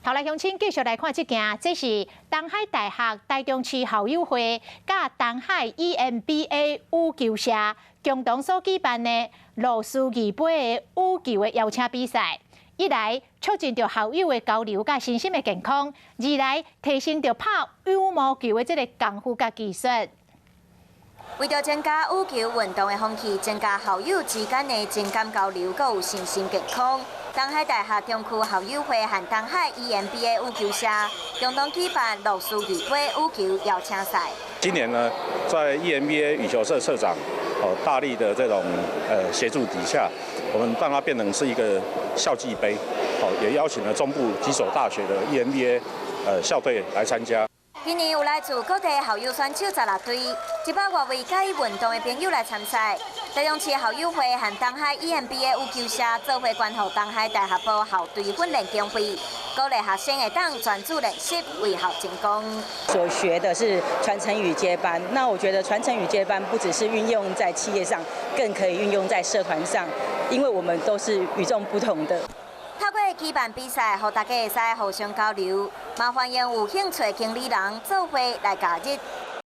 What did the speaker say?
头来乡亲继续来看这件，这是东海大学台中市校友会甲东海 EMBA 羽球社共同所举办的罗斯仪杯的羽球的邀请比赛。一来促进着校友的交流甲身心的健康，二来提升着拍羽毛球的这个功夫甲技术。为着增加羽球运动的风气，增加校友之间的情感交流，佮有身心健康。东海大学中区校友会和东海 EMBA 羽球社共同举办罗斯仪杯羽球邀请赛。今年呢，在 EMBA 羽球社社长大力的这种协助底下，我们让它变成是一个校际杯，也邀请了中部几所大学的 EMBA 校队来参加。今年有来自各地校友选手16队，100多位喜爱运动的朋友来参赛。台中市校友会和东海 EMBA 羽球社做伙关乎东海大学部校队训练经费，鼓励学生会当专注练习，为校争光。所学的是传承与接班，那我觉得传承与接班不只是运用在企业上，更可以运用在社团上，因为我们都是与众不同的。透过举办比赛，让大家会使互相交流，嘛欢迎有兴趣的经理人做伙来加入。